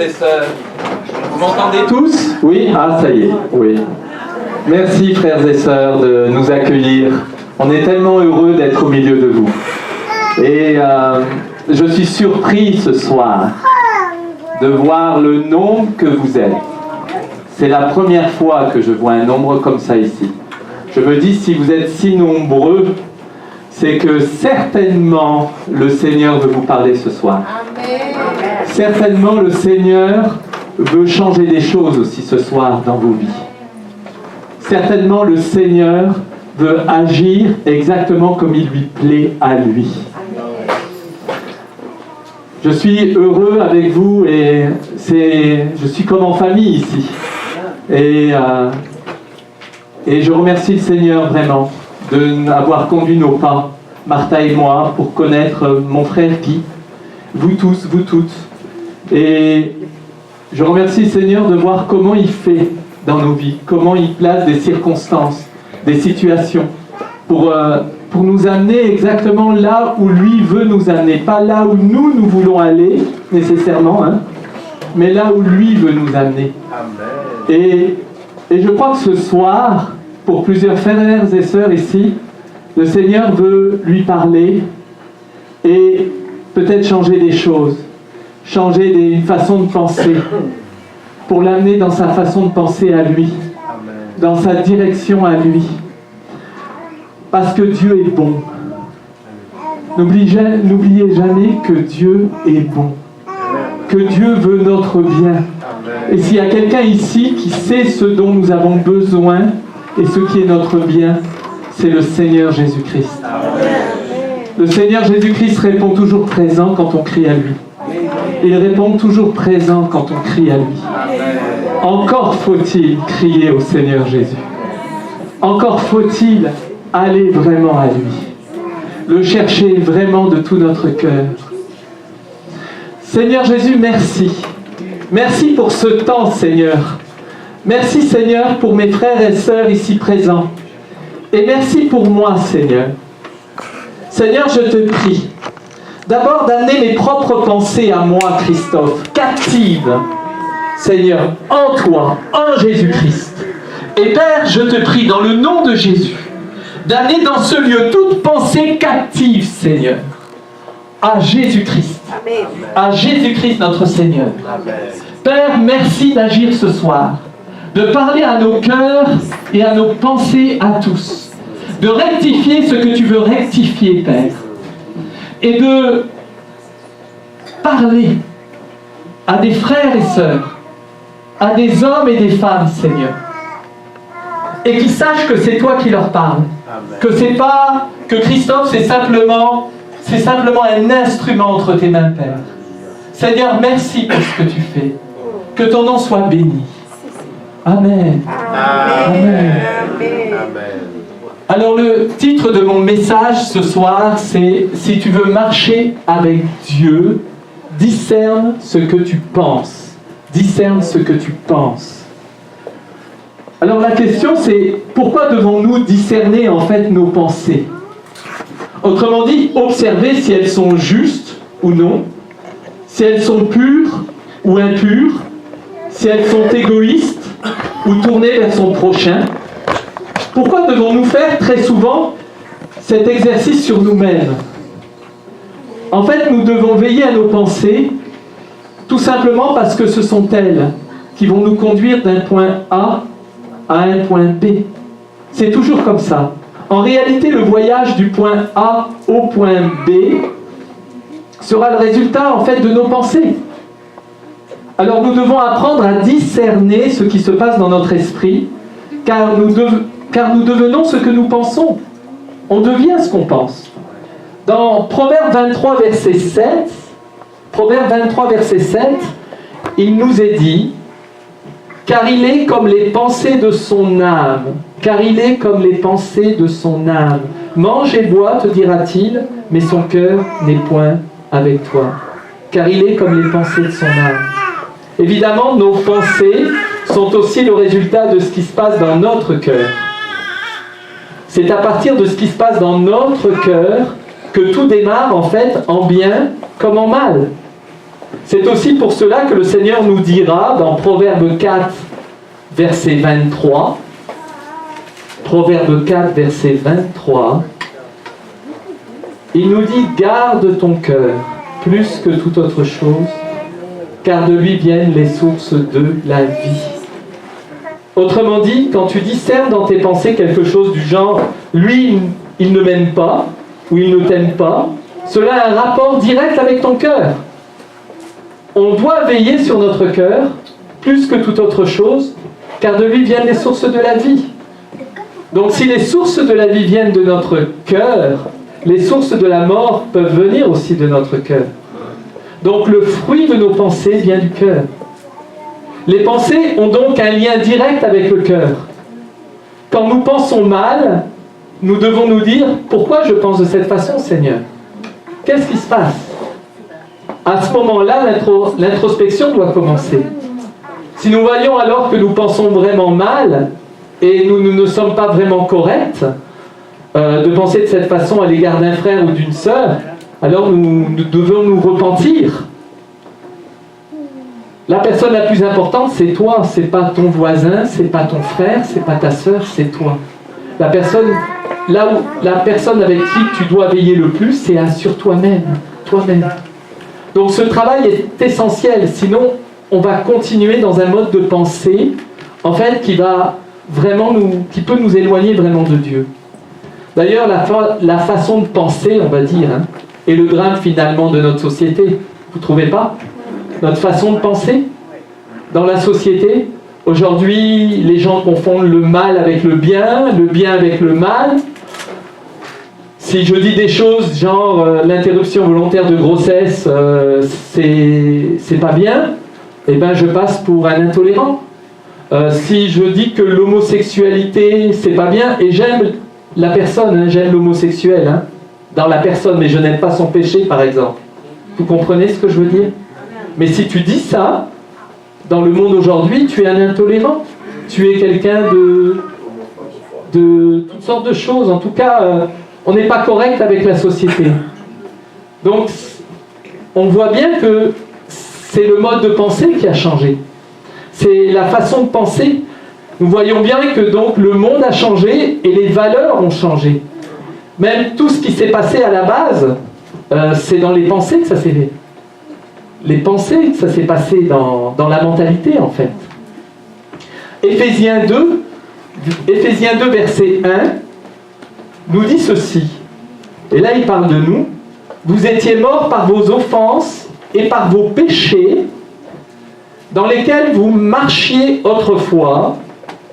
Et sœurs, vous m'entendez tous? Oui? Ah, ça y est, oui. Merci frères et sœurs de nous accueillir. On est tellement heureux d'être au milieu de vous. Et je suis surpris ce soir de voir le nombre que vous êtes. C'est la première fois que je vois un nombre comme ça ici. Je me dis, si vous êtes si nombreux, c'est que certainement le Seigneur veut vous parler ce soir. Certainement le Seigneur veut changer des choses aussi ce soir dans vos vies. Certainement le Seigneur veut agir exactement comme il lui plaît à lui. Je suis heureux avec vous et je suis comme en famille ici. Et je remercie le Seigneur vraiment de n'avoir conduit nos pas, Martha et moi, pour connaître mon frère Guy, vous tous, vous toutes. Et je remercie le Seigneur de voir comment il fait dans nos vies, comment il place des circonstances, des situations, pour nous amener exactement là où lui veut nous amener. Pas là où nous voulons aller, nécessairement, hein, mais là où lui veut nous amener. Et je crois que ce soir, pour plusieurs frères et sœurs ici, le Seigneur veut lui parler et peut-être changer des choses, changer une façon de penser, pour l'amener dans sa façon de penser à lui, dans sa direction à lui. Parce que Dieu est bon. N'oubliez jamais que Dieu est bon, que Dieu veut notre bien. Et s'il y a quelqu'un ici qui sait ce dont nous avons besoin et ce qui est notre bien, c'est le Seigneur Jésus-Christ. Le Seigneur Jésus-Christ répond toujours présent quand on crie à lui. Il répond toujours présent quand on crie à lui. Encore faut-il crier au Seigneur Jésus. Encore faut-il aller vraiment à lui. Le chercher vraiment de tout notre cœur. Seigneur Jésus, merci. Merci pour ce temps, Seigneur. Merci, Seigneur, pour mes frères et sœurs ici présents. Et merci pour moi, Seigneur. Seigneur, je te prie, d'abord d'amener mes propres pensées à moi, Christophe, captives, Seigneur, en toi, en Jésus-Christ. Et Père, je te prie, dans le nom de Jésus, d'amener dans ce lieu toute pensée captive, Seigneur, à Jésus-Christ. À Jésus-Christ, notre Seigneur. Père, merci d'agir ce soir, de parler à nos cœurs et à nos pensées à tous, de rectifier ce que tu veux rectifier, Père, et de parler à des frères et sœurs, à des hommes et des femmes, Seigneur, et qui sachent que c'est toi qui leur parles, que c'est pas que Christophe, c'est simplement un instrument entre tes mains, Père. Seigneur, merci pour ce que tu fais. Que ton nom soit béni. Amen. Amen. Alors le titre de mon message ce soir, c'est « Si tu veux marcher avec Dieu, discerne ce que tu penses. » Discerne ce que tu penses. Alors la question c'est, pourquoi devons-nous discerner en fait nos pensées? Autrement dit, observer si elles sont justes ou non, si elles sont pures ou impures, si elles sont égoïstes ou tournées vers son prochain. Pourquoi devons-nous faire très souvent cet exercice sur nous-mêmes? En fait, nous devons veiller à nos pensées, tout simplement parce que ce sont elles qui vont nous conduire d'un point A à un point B. C'est toujours comme ça. En réalité, le voyage du point A au point B sera le résultat en fait de nos pensées. Alors nous devons apprendre à discerner ce qui se passe dans notre esprit, car nous devenons ce que nous pensons. On devient ce qu'on pense. Dans Proverbe 23, verset 7, il nous est dit « Car il est comme les pensées de son âme. Car il est comme les pensées de son âme. Mange et bois, te dira-t-il, mais son cœur n'est point avec toi. Car il est comme les pensées de son âme. » Évidemment, nos pensées sont aussi le résultat de ce qui se passe dans notre cœur. C'est à partir de ce qui se passe dans notre cœur que tout démarre en fait en bien comme en mal. C'est aussi pour cela que le Seigneur nous dira dans Proverbe 4, verset 23, Proverbe 4, verset 23, il nous dit « Garde ton cœur plus que toute autre chose, car de lui viennent les sources de la vie. » Autrement dit, quand tu discernes dans tes pensées quelque chose du genre « lui, il ne m'aime pas » ou « il ne t'aime pas », cela a un rapport direct avec ton cœur. On doit veiller sur notre cœur plus que toute autre chose, car de lui viennent les sources de la vie. Donc si les sources de la vie viennent de notre cœur, les sources de la mort peuvent venir aussi de notre cœur. Donc le fruit de nos pensées vient du cœur. Les pensées ont donc un lien direct avec le cœur. Quand nous pensons mal, nous devons nous dire « Pourquoi je pense de cette façon, Seigneur ? Qu'est-ce qui se passe ?» À ce moment-là, l'introspection doit commencer. Si nous voyons alors que nous pensons vraiment mal et nous ne sommes pas vraiment corrects de penser de cette façon à l'égard d'un frère ou d'une sœur, alors nous devons nous repentir. La personne la plus importante, c'est toi, c'est pas ton voisin, c'est pas ton frère, c'est pas ta sœur, c'est toi. La personne avec qui tu dois veiller le plus, c'est sur toi-même. Donc ce travail est essentiel, sinon on va continuer dans un mode de pensée, en fait, qui peut nous éloigner vraiment de Dieu. D'ailleurs, la façon de penser, on va dire, est le drame finalement de notre société. Vous ne trouvez pas ? Notre façon de penser dans la société. Aujourd'hui, les gens confondent le mal avec le bien avec le mal. Si je dis des choses genre l'interruption volontaire de grossesse, c'est pas bien, eh ben je passe pour un intolérant. Si je dis que l'homosexualité c'est pas bien, et j'aime la personne, j'aime l'homosexuel dans la personne, mais je n'aime pas son péché par exemple. Vous comprenez ce que je veux dire ? Mais si tu dis ça, dans le monde aujourd'hui, tu es un intolérant. Tu es quelqu'un de toutes sortes de choses. En tout cas, on n'est pas correct avec la société. Donc, on voit bien que c'est le mode de pensée qui a changé. C'est la façon de penser. Nous voyons bien que donc le monde a changé et les valeurs ont changé. Même tout ce qui s'est passé à la base, c'est dans les pensées que ça s'est fait. Les pensées, ça s'est passé dans la mentalité en fait. Éphésiens 2, verset 1, nous dit ceci. Et là, il parle de nous. Vous étiez morts par vos offenses et par vos péchés, dans lesquels vous marchiez autrefois,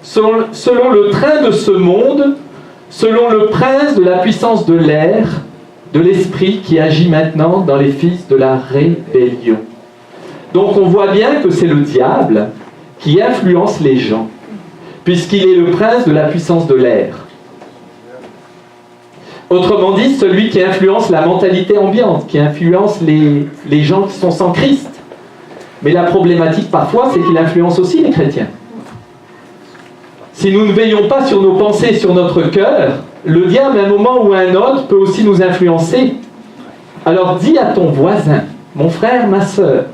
selon le train de ce monde, selon le prince de la puissance de l'air, de l'esprit qui agit maintenant dans les fils de la rébellion. Donc on voit bien que c'est le diable qui influence les gens, puisqu'il est le prince de la puissance de l'air. Autrement dit, celui qui influence la mentalité ambiante, qui influence les gens qui sont sans Christ. Mais la problématique parfois, c'est qu'il influence aussi les chrétiens. Si nous ne veillons pas sur nos pensées, sur notre cœur, le diable, à un moment ou à un autre, peut aussi nous influencer. Alors dis à ton voisin, mon frère, ma sœur,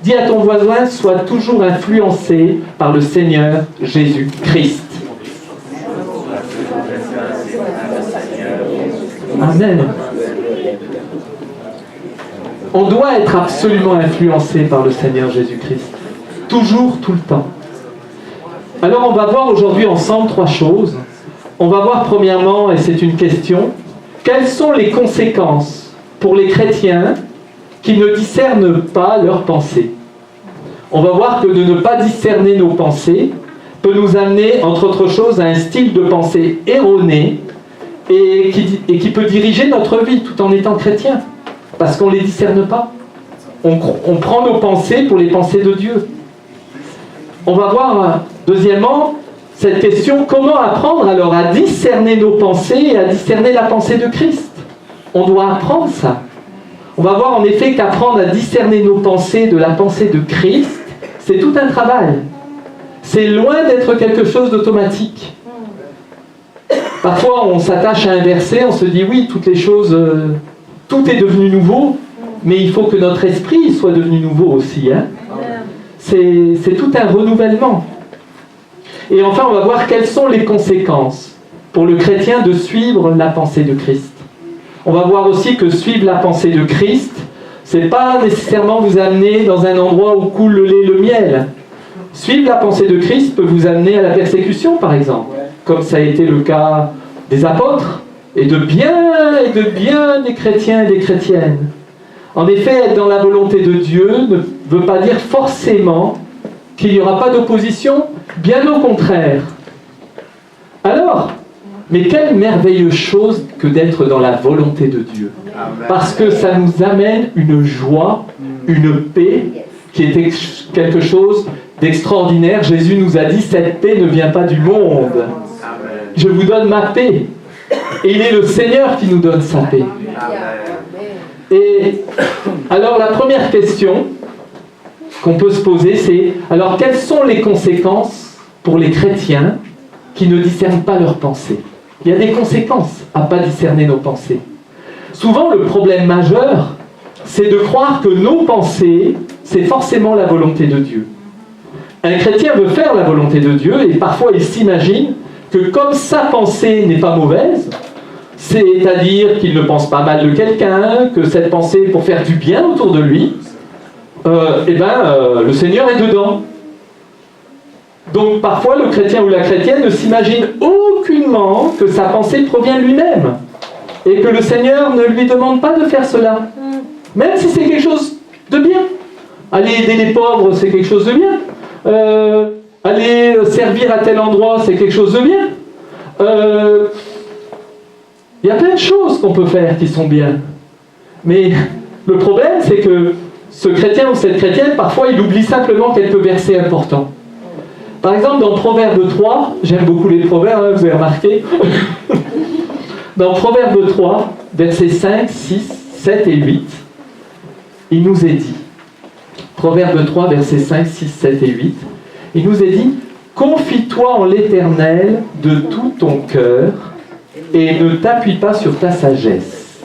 dis à ton voisin, sois toujours influencé par le Seigneur Jésus-Christ. Amen. On doit être absolument influencé par le Seigneur Jésus-Christ. Toujours, tout le temps. Alors on va voir aujourd'hui ensemble 3 choses. On va voir premièrement, et c'est une question, quelles sont les conséquences pour les chrétiens qui ne discernent pas leurs pensées. On va voir que de ne pas discerner nos pensées peut nous amener, entre autres choses, à un style de pensée erroné et qui peut diriger notre vie tout en étant chrétien, parce qu'on ne les discerne pas. On prend nos pensées pour les pensées de Dieu. On va voir, deuxièmement, cette question, comment apprendre alors à discerner nos pensées et à discerner la pensée de Christ. On doit apprendre ça. On va voir en effet qu'apprendre à discerner nos pensées de la pensée de Christ, c'est tout un travail. C'est loin d'être quelque chose d'automatique. Parfois, on s'attache à un verset, on se dit oui, toutes les choses, tout est devenu nouveau. mais il faut que notre esprit soit devenu nouveau aussi. Hein. C'est tout un renouvellement. Et enfin, on va voir quelles sont les conséquences pour le chrétien de suivre la pensée de Christ. On va voir aussi que suivre la pensée de Christ, c'est pas nécessairement vous amener dans un endroit où coule le lait et le miel. Suivre la pensée de Christ peut vous amener à la persécution, par exemple, comme ça a été le cas des apôtres et de bien des chrétiens et des chrétiennes. En effet, être dans la volonté de Dieu ne veut pas dire forcément qu'il n'y aura pas d'opposition, bien au contraire. Alors, mais quelle merveilleuse chose que d'être dans la volonté de Dieu. Parce que ça nous amène une joie, une paix, qui est quelque chose d'extraordinaire. Jésus nous a dit, cette paix ne vient pas du monde. Je vous donne ma paix. Et il est le Seigneur qui nous donne sa paix. Et alors la première question qu'on peut se poser, c'est, alors quelles sont les conséquences pour les chrétiens qui ne discernent pas leurs pensées? Il y a des conséquences à ne pas discerner nos pensées. Souvent, le problème majeur, c'est de croire que nos pensées, c'est forcément la volonté de Dieu. Un chrétien veut faire la volonté de Dieu et parfois il s'imagine que comme sa pensée n'est pas mauvaise, c'est-à-dire qu'il ne pense pas mal de quelqu'un, que cette pensée est pour faire du bien autour de lui, le Seigneur est dedans. Donc parfois le chrétien ou la chrétienne ne s'imagine aucunement que sa pensée provient de lui-même et que le Seigneur ne lui demande pas de faire cela, même si c'est quelque chose de bien. Aller aider les pauvres, c'est quelque chose de bien. Aller servir à tel endroit, c'est quelque chose de bien. Il y a plein de choses qu'on peut faire qui sont bien. Mais le problème, c'est que ce chrétien ou cette chrétienne, parfois, il oublie simplement quelques versets importants. Par exemple, dans Proverbe 3, j'aime beaucoup les proverbes, hein, vous avez remarqué. Dans Proverbe 3, versets 5, 6, 7 et 8, il nous est dit, Proverbe 3, versets 5, 6, 7 et 8, il nous est dit, « Confie-toi en l'Éternel de tout ton cœur et ne t'appuie pas sur ta sagesse.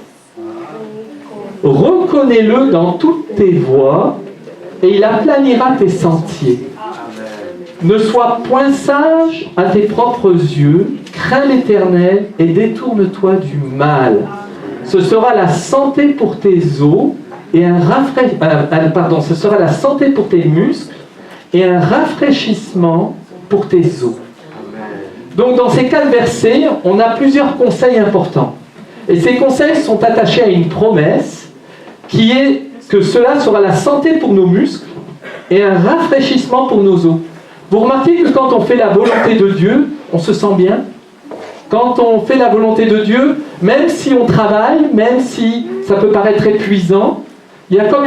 Reconnais-le dans toutes tes voies et il aplanira tes sentiers. Ne sois point sage à tes propres yeux, crains l'Éternel et détourne-toi du mal. Ce sera la santé pour tes os et ce sera la santé pour tes muscles et un rafraîchissement pour tes os. » Donc dans ces 4 versets, on a plusieurs conseils importants. Et ces conseils sont attachés à une promesse qui est que cela sera la santé pour nos muscles et un rafraîchissement pour nos os. Vous remarquez que quand on fait la volonté de Dieu, on se sent bien. Quand on fait la volonté de Dieu, même si on travaille, même si ça peut paraître épuisant, il y a comme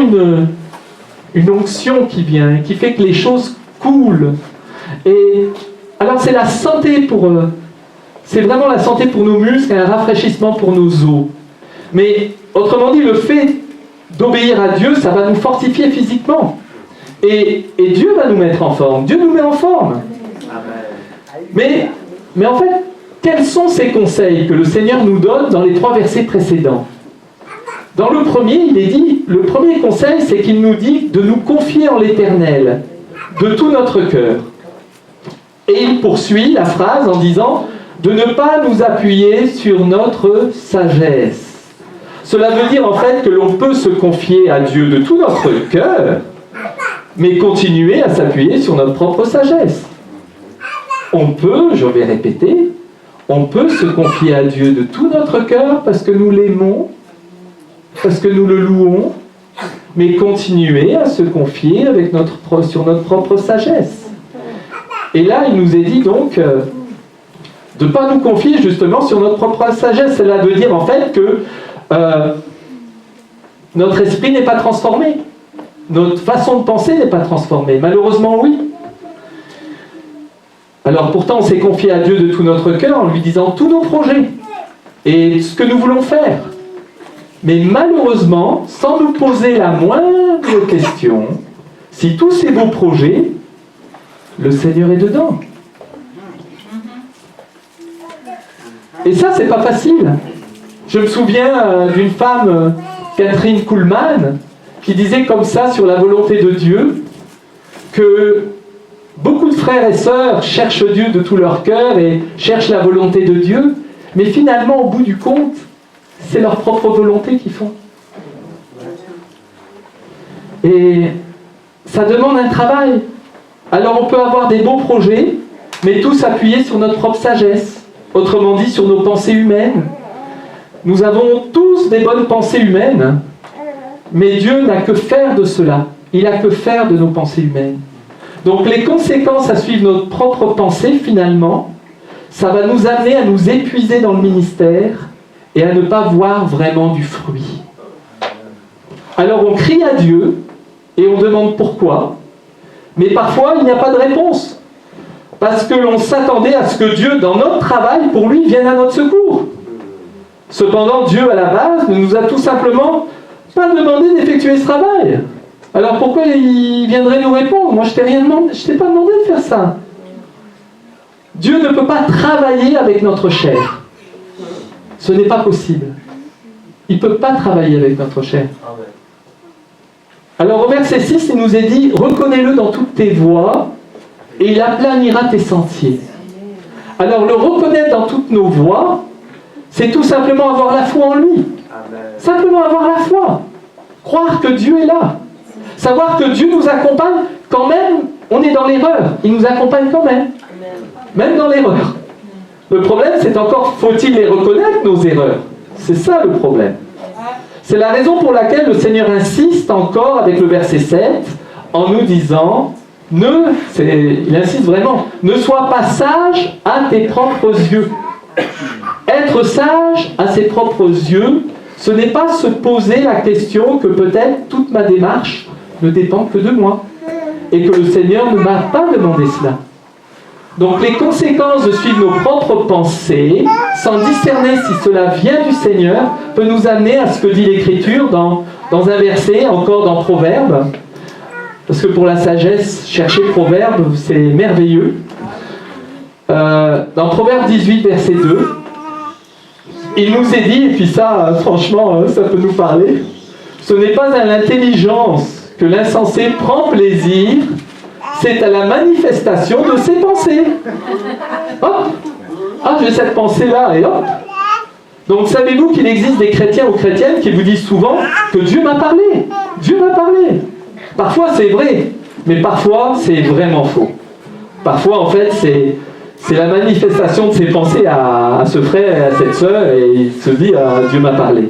une onction qui vient, qui fait que les choses coulent. Et alors c'est la santé c'est vraiment la santé pour nos muscles et un rafraîchissement pour nos os. Mais autrement dit, le fait d'obéir à Dieu, ça va nous fortifier physiquement. Et Dieu va nous mettre en forme. Dieu nous met en forme. Mais en fait, quels sont ces conseils que le Seigneur nous donne dans les 3 versets précédents? Dans le premier, il est dit, le premier conseil, c'est qu'il nous dit de nous confier en l'Éternel, de tout notre cœur. Et il poursuit la phrase en disant de ne pas nous appuyer sur notre sagesse. Cela veut dire en fait que l'on peut se confier à Dieu de tout notre cœur, mais continuer à s'appuyer sur notre propre sagesse. On peut, je vais répéter, on peut se confier à Dieu de tout notre cœur parce que nous l'aimons, parce que nous le louons, mais continuer à se confier sur notre propre sagesse. Et là, il nous est dit donc de ne pas nous confier justement sur notre propre sagesse. Cela veut dire en fait que notre esprit n'est pas transformé. Notre façon de penser n'est pas transformée. Malheureusement, oui. Alors pourtant, on s'est confié à Dieu de tout notre cœur en lui disant tous nos projets et ce que nous voulons faire. Mais malheureusement, sans nous poser la moindre question, si tous ces beaux projets, le Seigneur est dedans. Et ça, c'est pas facile. Je me souviens d'une femme Catherine Kuhlman, qui disait comme ça sur la volonté de Dieu, que beaucoup de frères et sœurs cherchent Dieu de tout leur cœur et cherchent la volonté de Dieu, mais finalement, au bout du compte, c'est leur propre volonté qu'ils font. Et ça demande un travail. Alors on peut avoir des beaux projets, mais tous appuyés sur notre propre sagesse, autrement dit sur nos pensées humaines. Nous avons tous des bonnes pensées humaines, mais Dieu n'a que faire de cela. Il n'a que faire de nos pensées humaines. Donc les conséquences à suivre notre propre pensée, finalement, ça va nous amener à nous épuiser dans le ministère et à ne pas voir vraiment du fruit. Alors on crie à Dieu et on demande pourquoi, mais parfois il n'y a pas de réponse. Parce que l'on s'attendait à ce que Dieu, dans notre travail, pour lui, vienne à notre secours. Cependant, Dieu, à la base, ne nous a tout simplement pas demandé d'effectuer ce travail. Alors pourquoi il viendrait nous répondre? Moi, je t'ai pas demandé de faire ça. Dieu ne peut pas travailler avec notre chair. Ce n'est pas possible. Il ne peut pas travailler avec notre chair. Alors au verset 6, il nous est dit « Reconnais-le dans toutes tes voies, et il aplanira tes sentiers. » Alors le reconnaître dans toutes nos voies, c'est tout simplement avoir la foi en lui. Simplement avoir la foi. Croire que Dieu est là. Savoir que Dieu nous accompagne quand même, on est dans l'erreur. Il nous accompagne quand même. Même dans l'erreur. Le problème, c'est encore, faut-il les reconnaître, nos erreurs? C'est ça le problème. C'est la raison pour laquelle le Seigneur insiste encore avec le verset 7, en nous disant, il insiste vraiment, ne sois pas sage à tes propres yeux. Être sage à ses propres yeux, ce n'est pas se poser la question que peut-être toute ma démarche ne dépend que de moi. Et que le Seigneur ne m'a pas demandé cela. Donc les conséquences de suivre nos propres pensées, sans discerner si cela vient du Seigneur, peut nous amener à ce que dit l'Écriture dans un verset, encore dans Proverbes. Parce que pour la sagesse, chercher Proverbes, c'est merveilleux. Dans Proverbes 18, verset 2, il nous est dit, et puis ça, franchement, ça peut nous parler, ce n'est pas à l'intelligence que l'insensé prend plaisir, c'est à la manifestation de ses pensées. Hop! Ah, j'ai cette pensée-là, et hop! Donc, savez-vous qu'il existe des chrétiens ou chrétiennes qui vous disent souvent que Dieu m'a parlé? Dieu m'a parlé. Parfois, c'est vrai, mais parfois, c'est vraiment faux. Parfois, en fait, c'est la manifestation de ses pensées à ce frère et à cette sœur, et il se dit « Dieu m'a parlé ».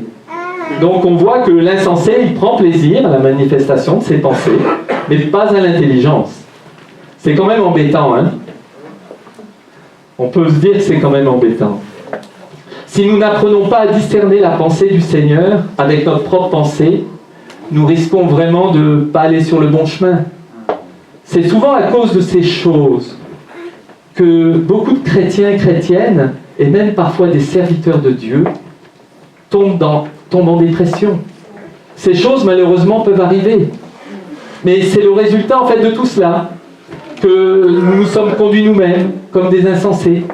Donc on voit que l'insensé, il prend plaisir à la manifestation de ses pensées, mais pas à l'intelligence. C'est quand même embêtant, hein? On peut se dire que c'est quand même embêtant. Si nous n'apprenons pas à discerner la pensée du Seigneur avec notre propre pensée, nous risquons vraiment de ne pas aller sur le bon chemin. C'est souvent à cause de ces choses que beaucoup de chrétiens et chrétiennes, et même parfois des serviteurs de Dieu, tombent en dépression. Ces choses, malheureusement, peuvent arriver. Mais c'est le résultat, en fait, de tout cela, que nous nous sommes conduits nous-mêmes, comme des insensés.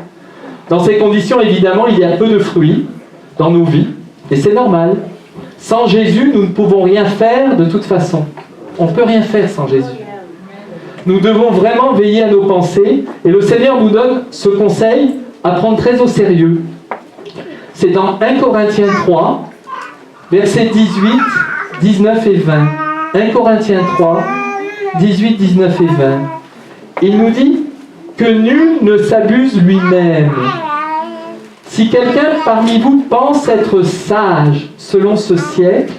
Dans ces conditions, évidemment, il y a peu de fruits dans nos vies, et c'est normal. Sans Jésus, nous ne pouvons rien faire de toute façon. On ne peut rien faire sans Jésus. Nous devons vraiment veiller à nos pensées, et le Seigneur nous donne ce conseil à prendre très au sérieux. C'est dans 1 Corinthiens 3, versets 18, 19 et 20. 1 Corinthiens 3, 18, 19 et 20. Il nous dit que nul ne s'abuse lui-même. Si quelqu'un parmi vous pense être sage selon ce siècle,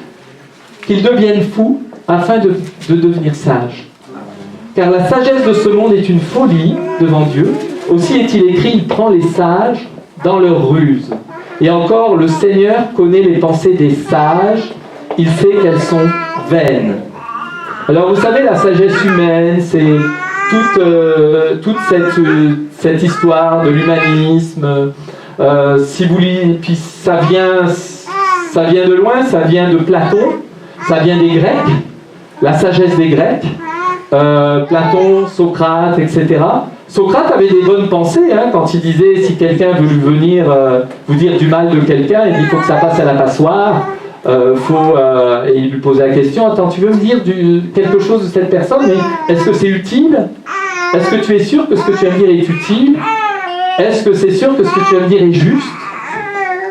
qu'il devienne fou afin de devenir sage. Car la sagesse de ce monde est une folie devant Dieu. Aussi est-il écrit, il prend les sages dans leur ruse. Et encore, le Seigneur connaît les pensées des sages, il sait qu'elles sont vaines. Alors vous savez, la sagesse humaine, c'est toute cette histoire de l'humanisme. Si vous lisez, puis ça vient de loin, ça vient de Platon, ça vient des Grecs, la sagesse des Grecs, Platon, Socrate, etc. Socrate avait des bonnes pensées, hein, quand il disait si quelqu'un veut venir vous dire du mal de quelqu'un, il dit qu'il faut que ça passe à la passoire. Et il lui posait la question, attends, tu veux me dire quelque chose de cette personne, mais est-ce que c'est utile? Est-ce que tu es sûr que ce que tu vas me dire est utile? Est-ce que c'est sûr que ce que tu vas me dire est juste?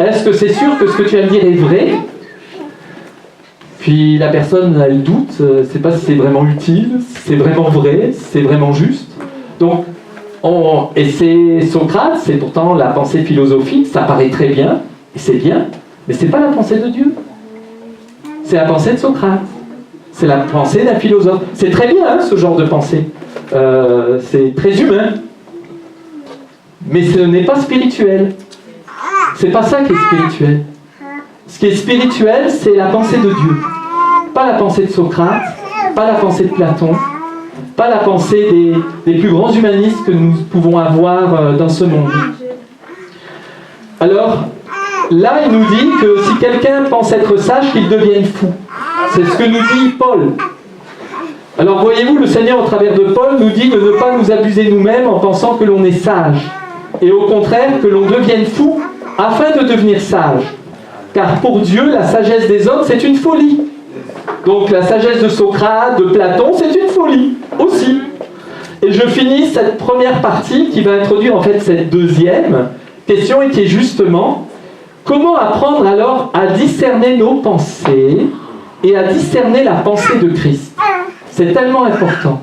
Est-ce que c'est sûr que ce que tu vas me dire est vrai? Puis la personne, elle doute, ne sait pas si c'est vraiment utile, si c'est vraiment vrai, si c'est vraiment juste. Donc, et c'est Socrate, c'est pourtant la pensée philosophique, ça paraît très bien, et c'est bien, mais c'est pas la pensée de Dieu. C'est la pensée de Socrate. C'est la pensée d'un philosophe. C'est très bien, hein, ce genre de pensée. C'est très humain. Mais ce n'est pas spirituel. C'est pas ça qui est spirituel. Ce qui est spirituel, c'est la pensée de Dieu. Pas la pensée de Socrate, pas la pensée de Platon, pas la pensée des plus grands humanistes que nous pouvons avoir dans ce monde. Alors, là, il nous dit que si quelqu'un pense être sage, qu'il devienne fou. C'est ce que nous dit Paul. Alors, voyez-vous, le Seigneur, au travers de Paul, nous dit de ne pas nous abuser nous-mêmes en pensant que l'on est sage. Et au contraire, que l'on devienne fou afin de devenir sage. Car pour Dieu, la sagesse des hommes, c'est une folie. Donc la sagesse de Socrate, de Platon, c'est une folie aussi. Et je finis cette première partie qui va introduire en fait cette deuxième question et qui est justement comment apprendre alors à discerner nos pensées et à discerner la pensée de Christ. C'est tellement important.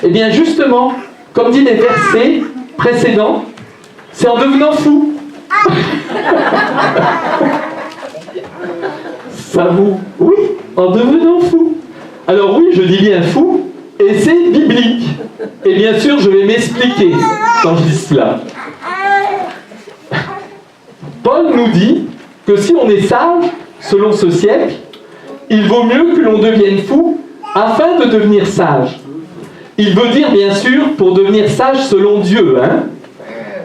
Et bien justement, comme dit les versets précédents, c'est en devenant fou. Ça vous... Oui, en devenant fou. Alors oui, je dis bien fou, et c'est biblique. Et bien sûr, je vais m'expliquer quand je dis cela. Paul nous dit que si on est sage, selon ce siècle, il vaut mieux que l'on devienne fou afin de devenir sage. Il veut dire, bien sûr, pour devenir sage selon Dieu. Hein?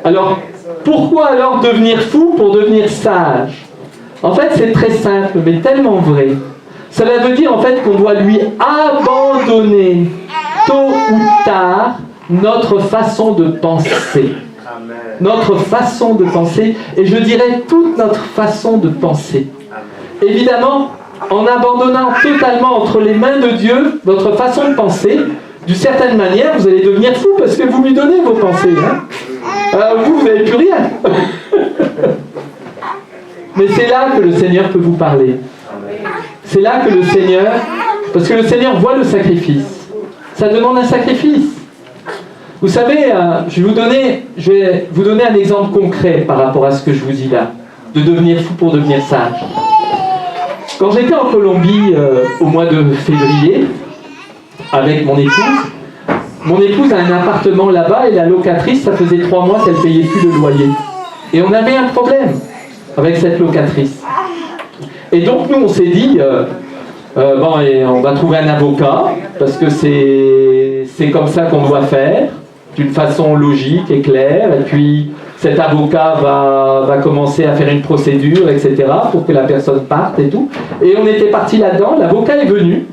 Alors, pourquoi alors devenir fou pour devenir sage? En fait, c'est très simple, mais tellement vrai. Cela veut dire en fait qu'on doit lui abandonner, tôt ou tard, notre façon de penser. Amen. Notre façon de penser, et je dirais toute notre façon de penser. Amen. Évidemment, en abandonnant totalement entre les mains de Dieu votre façon de penser, d'une certaine manière, vous allez devenir fou parce que vous lui donnez vos pensées. Hein. Vous n'avez plus rien. Mais c'est là que le Seigneur peut vous parler. C'est là que le Seigneur... Parce que le Seigneur voit le sacrifice. Ça demande un sacrifice. Vous savez, je vais vous donner un exemple concret par rapport à ce que je vous dis là. De devenir fou pour devenir sage. Quand j'étais en Colombie au mois de février, avec mon épouse a un appartement là-bas et la locatrice, ça faisait 3 mois qu'elle ne payait plus le loyer. Et on avait un problème avec cette locatrice. Et donc nous on s'est dit, et on va trouver un avocat, parce que c'est comme ça qu'on doit faire, d'une façon logique et claire, et puis cet avocat va commencer à faire une procédure, etc., pour que la personne parte et tout. Et on était parti là-dedans, l'avocat est venu,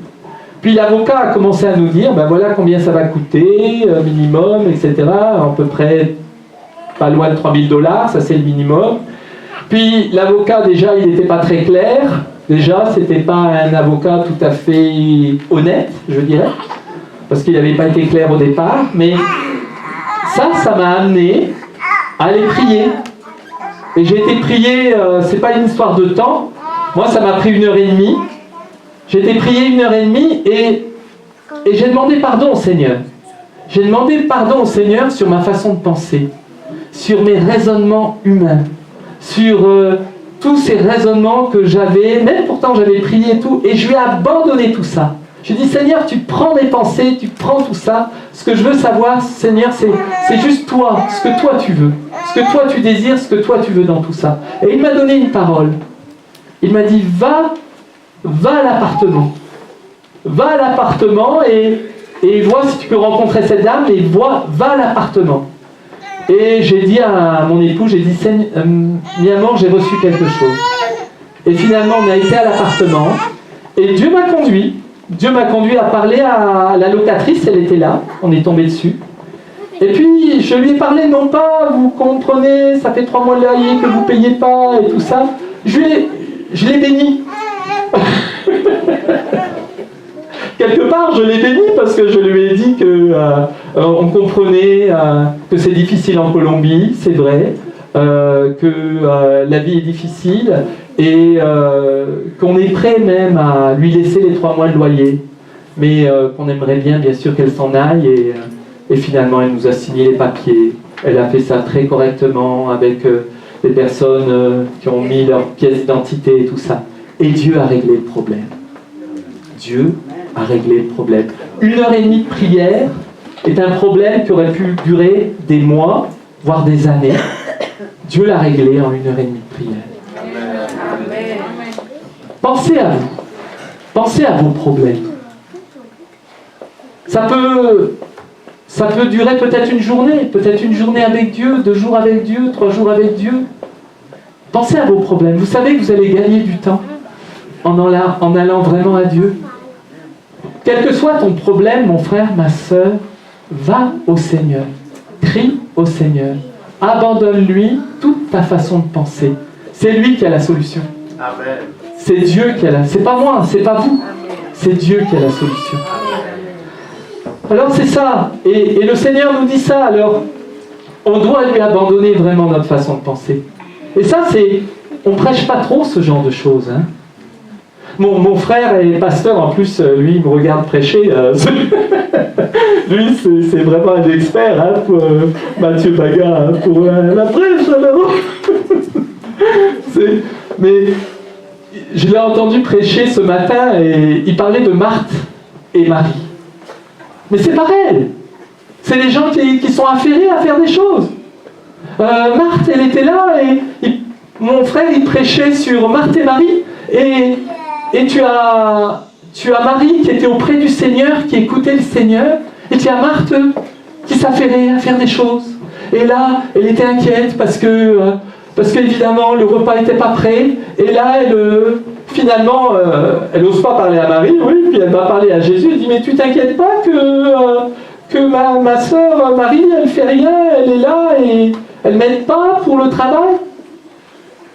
puis l'avocat a commencé à nous dire, voilà combien ça va coûter, minimum, etc., à peu près pas loin de $3000, ça c'est le minimum. Puis l'avocat, déjà, il n'était pas très clair. Déjà, c'était pas un avocat tout à fait honnête, je dirais, parce qu'il n'avait pas été clair au départ. Mais ça m'a amené à aller prier. Et j'ai été prier, c'est pas une histoire de temps. Moi, ça m'a pris 1h30. J'ai été prier 1h30 et j'ai demandé pardon au Seigneur. J'ai demandé pardon au Seigneur sur ma façon de penser, sur mes raisonnements humains, sur tous ces raisonnements que j'avais, même pourtant j'avais prié et tout, et je lui ai abandonné tout ça. Je lui ai dit, Seigneur, tu prends mes pensées, tu prends tout ça. Ce que je veux savoir, Seigneur, c'est juste toi, ce que toi tu veux, ce que toi tu désires, ce que toi tu veux dans tout ça. Et il m'a donné une parole. Il m'a dit, va à l'appartement. Va à l'appartement et vois si tu peux rencontrer cette dame, et va à l'appartement. Et j'ai dit à mon époux, j'ai dit, Seigneur, mi amor, j'ai reçu quelque chose. Et finalement, on a été à l'appartement, et Dieu m'a conduit. Dieu m'a conduit à parler à la locatrice, elle était là, on est tombé dessus. Et puis, je lui ai parlé, non pas, vous comprenez, ça fait 3 mois de loyer que vous ne payez pas, et tout ça. Je je l'ai béni. Quelque part, je l'ai béni parce que je lui ai dit que on comprenait que c'est difficile en Colombie, c'est vrai, que la vie est difficile et qu'on est prêt même à lui laisser les 3 mois de loyer, mais qu'on aimerait bien sûr qu'elle s'en aille et finalement elle nous a signé les papiers. Elle a fait ça très correctement avec les personnes qui ont mis leur pièce d'identité et tout ça. Et Dieu a réglé le problème. Dieu a réglé le problème. 1h30 de prière est un problème qui aurait pu durer des mois, voire des années. Dieu l'a réglé en 1h30 de prière. Amen. Pensez à vous. Pensez à vos problèmes. Ça peut durer peut-être une journée avec Dieu, 2 jours avec Dieu, 3 jours avec Dieu. Pensez à vos problèmes. Vous savez que vous allez gagner du temps en allant vraiment à Dieu. Quel que soit ton problème, mon frère, ma sœur, va au Seigneur. Crie au Seigneur. Abandonne-lui toute ta façon de penser. C'est lui qui a la solution. Amen. C'est Dieu qui a la... C'est pas moi, c'est pas vous. C'est Dieu qui a la solution. Alors c'est ça. Et le Seigneur nous dit ça. Alors, on doit lui abandonner vraiment notre façon de penser. Et ça, c'est... On prêche pas trop ce genre de choses, hein. Mon frère est pasteur, en plus, lui, il me regarde prêcher. Lui, c'est vraiment un expert, hein, pour Mathieu Baga, hein, pour la prêche, alors. Mais je l'ai entendu prêcher ce matin et il parlait de Marthe et Marie. Mais c'est pareil. C'est les gens qui sont affairés à faire des choses. Marthe, elle était là et mon frère, il prêchait sur Marthe et Marie et tu as Marie qui était auprès du Seigneur, qui écoutait le Seigneur, et tu as Marthe qui s'affairait à faire des choses. Et là, elle était inquiète parce qu'évidemment, le repas n'était pas prêt. Et là, finalement, elle n'ose pas parler à Marie, oui, puis elle va parler à Jésus. Elle dit, mais tu t'inquiètes pas que ma sœur Marie, elle fait rien, elle est là et elle m'aide pas pour le travail.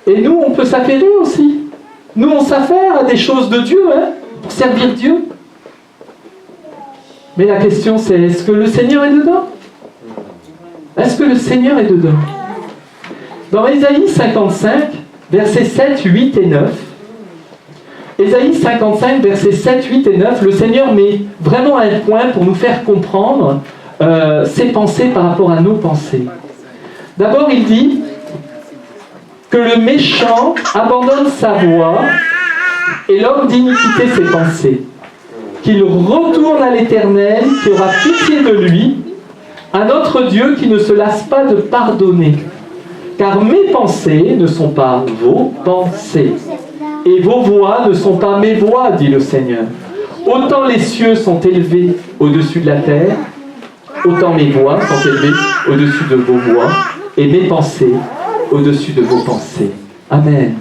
Et nous, on peut s'affairer aussi. Nous, on s'affaire à des choses de Dieu, hein, pour servir Dieu. Mais la question, c'est, est-ce que le Seigneur est dedans? Est-ce que le Seigneur est dedans? Dans Ésaïe 55, versets 7, 8 et 9, Ésaïe 55, versets 7, 8 et 9, le Seigneur met vraiment un point pour nous faire comprendre ses pensées par rapport à nos pensées. D'abord, il dit que le méchant abandonne sa voie et l'homme d'iniquité ses pensées. Qu'il retourne à l'Éternel, qui aura pitié de lui, à notre Dieu qui ne se lasse pas de pardonner. Car mes pensées ne sont pas vos pensées, et vos voix ne sont pas mes voix, dit le Seigneur. Autant les cieux sont élevés au-dessus de la terre, autant mes voix sont élevées au-dessus de vos voix, et mes pensées au-dessus de vos pensées. Amen.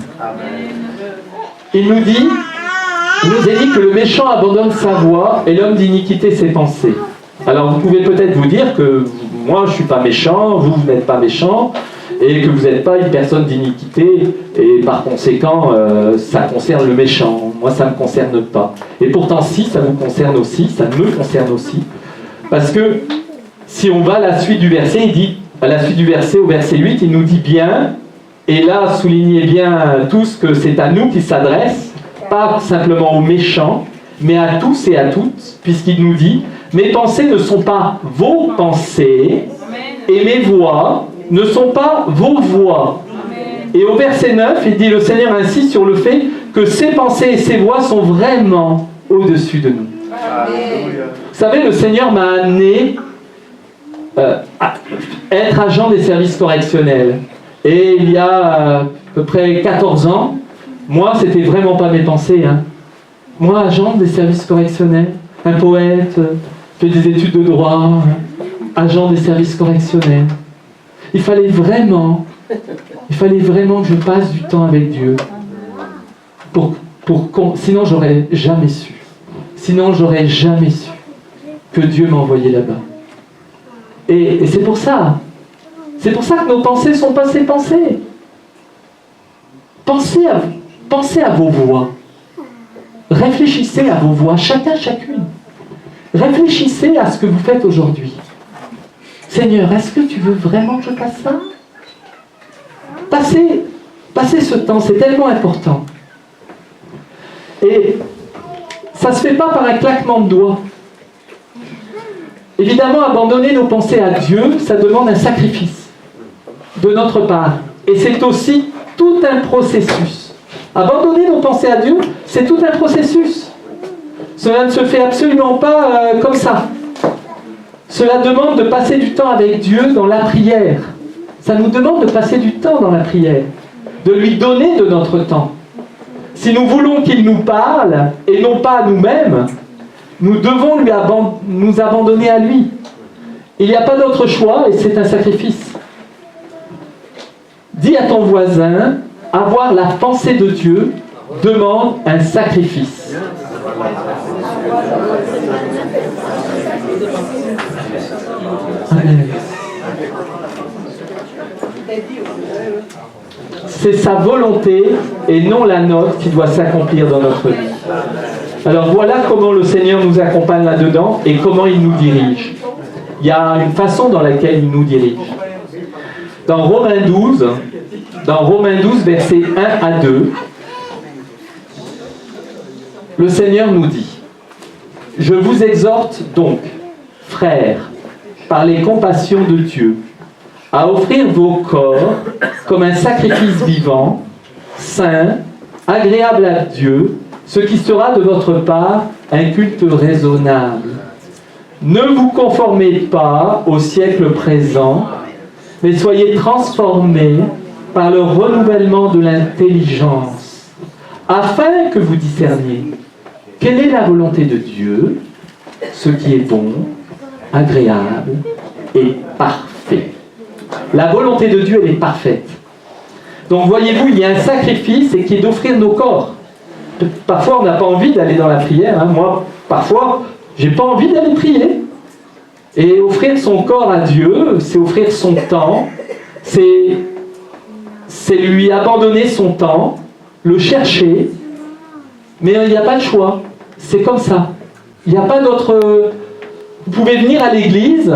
Il nous a dit que le méchant abandonne sa voie et l'homme d'iniquité ses pensées. Alors vous pouvez peut-être vous dire que moi je ne suis pas méchant, vous n'êtes pas méchant, et que vous n'êtes pas une personne d'iniquité, et par conséquent ça concerne le méchant. Moi ça ne me concerne pas. Et pourtant si, ça vous concerne aussi, ça me concerne aussi. Parce que si on va à la suite du verset, il dit, à la suite du verset, au verset 8, il nous dit bien, et là soulignez bien tous que c'est à nous qu'il s'adresse, pas simplement aux méchants, mais à tous et à toutes, puisqu'il nous dit, mes pensées ne sont pas vos pensées, et mes voix ne sont pas vos voix. Et au verset 9, il dit, le Seigneur insiste sur le fait que ses pensées et ses voix sont vraiment au-dessus de nous. Vous savez, le Seigneur m'a amené à être agent des services correctionnels. Et il y a à peu près 14 ans, moi, c'était vraiment pas mes pensées. Hein. Moi, agent des services correctionnels, un poète, fait des études de droit, agent des services correctionnels. Il fallait vraiment que je passe du temps avec Dieu. Sinon, j'aurais jamais su. Sinon, j'aurais jamais su que Dieu m'a envoyé là-bas. Et c'est pour ça. C'est pour ça que nos pensées ne sont pas ses pensées. Pensez à vous. pensez à vos voix. Réfléchissez à vos voix, chacun, chacune. Réfléchissez à ce que vous faites aujourd'hui. Seigneur, est-ce que tu veux vraiment que je fasse ça? Passez ce temps, c'est tellement important. Et ça ne se fait pas par un claquement de doigts. Évidemment, abandonner nos pensées à Dieu, ça demande un sacrifice de notre part. Et c'est aussi tout un processus. Abandonner nos pensées à Dieu, c'est tout un processus. Cela ne se fait absolument pas comme ça. Cela demande de passer du temps avec Dieu dans la prière. Ça nous demande de passer du temps dans la prière, de lui donner de notre temps. Si nous voulons qu'il nous parle, et non pas à nous-mêmes, nous devons nous abandonner à lui. Il n'y a pas d'autre choix, et c'est un sacrifice. Dis à ton voisin, avoir la pensée de Dieu demande un sacrifice. Amen. C'est sa volonté et non la nôtre qui doit s'accomplir dans notre vie. Alors voilà comment le Seigneur nous accompagne là-dedans et comment il nous dirige. Il y a une façon dans laquelle il nous dirige. Dans Romains 12, versets 1 à 2, le Seigneur nous dit: « Je vous exhorte donc, frères, par les compassions de Dieu, à offrir vos corps comme un sacrifice vivant, saint, agréable à Dieu, ce qui sera de votre part un culte raisonnable. Ne vous conformez pas au siècle présent, mais soyez transformés par le renouvellement de l'intelligence, afin que vous discerniez quelle est la volonté de Dieu, ce qui est bon, agréable et parfait. » La volonté de Dieu, elle est parfaite. Donc voyez-vous, il y a un sacrifice et qui est d'offrir nos corps. Parfois, on n'a pas envie d'aller dans la prière. Moi, parfois, j'ai pas envie d'aller prier. Et offrir son corps à Dieu, c'est offrir son temps, c'est lui abandonner son temps, le chercher, mais il n'y a pas de choix. C'est comme ça. Il n'y a pas d'autre... Vous pouvez venir à l'église,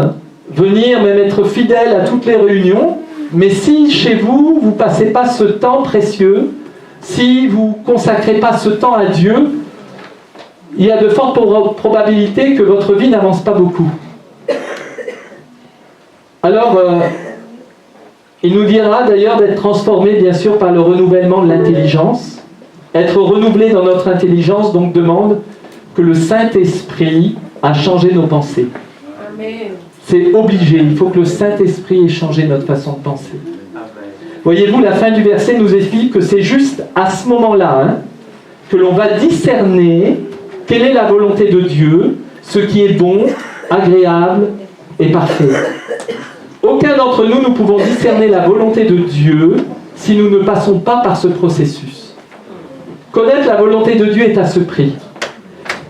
venir même être fidèle à toutes les réunions, mais si chez vous, vous ne passez pas ce temps précieux, si vous ne consacrez pas ce temps à Dieu, il y a de fortes probabilités que votre vie n'avance pas beaucoup. Alors, il nous dira d'ailleurs d'être transformé, bien sûr, par le renouvellement de l'intelligence. Être renouvelé dans notre intelligence, donc, demande que le Saint-Esprit a changé nos pensées. Amen. C'est obligé, il faut que le Saint-Esprit ait changé notre façon de penser. Voyez-vous, la fin du verset nous explique que c'est juste à ce moment-là que l'on va discerner quelle est la volonté de Dieu, ce qui est bon, agréable et parfait. Aucun d'entre nous ne pouvons discerner la volonté de Dieu si nous ne passons pas par ce processus. Connaître la volonté de Dieu est à ce prix.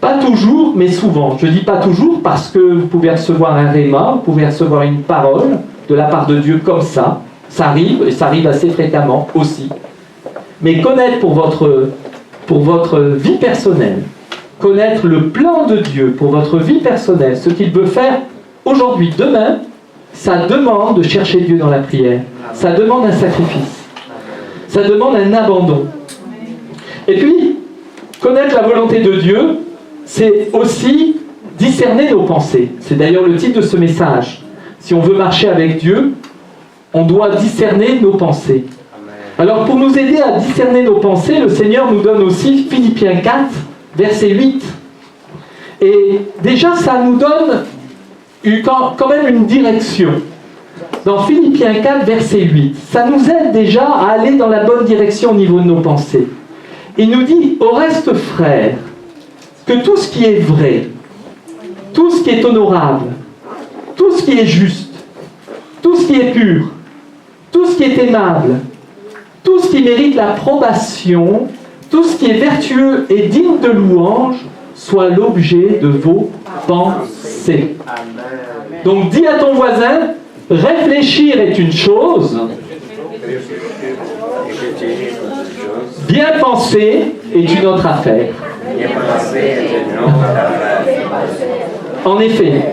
Pas toujours, mais souvent. Je dis pas toujours parce que vous pouvez recevoir un réma, vous pouvez recevoir une parole de la part de Dieu comme ça. Ça arrive, et ça arrive assez fréquemment aussi. Mais connaître pour votre vie personnelle, connaître le plan de Dieu pour votre vie personnelle, ce qu'il veut faire aujourd'hui, demain, ça demande de chercher Dieu dans la prière. Ça demande un sacrifice. Ça demande un abandon. Et puis, connaître la volonté de Dieu, c'est aussi discerner nos pensées. C'est d'ailleurs le titre de ce message. Si on veut marcher avec Dieu, on doit discerner nos pensées. Alors pour nous aider à discerner nos pensées, le Seigneur nous donne aussi Philippiens 4, verset 8. Et déjà, ça nous donne quand même une direction. Dans Philippiens 4, verset 8, ça nous aide déjà à aller dans la bonne direction au niveau de nos pensées. Il nous dit, au reste, frères, que tout ce qui est vrai, tout ce qui est honorable, tout ce qui est juste, tout ce qui est pur, tout ce qui est aimable, tout ce qui mérite l'approbation, tout ce qui est vertueux et digne de louange, soit l'objet de vos pensées. Donc dis à ton voisin, réfléchir est une chose, Bien penser est une autre affaire. En effet,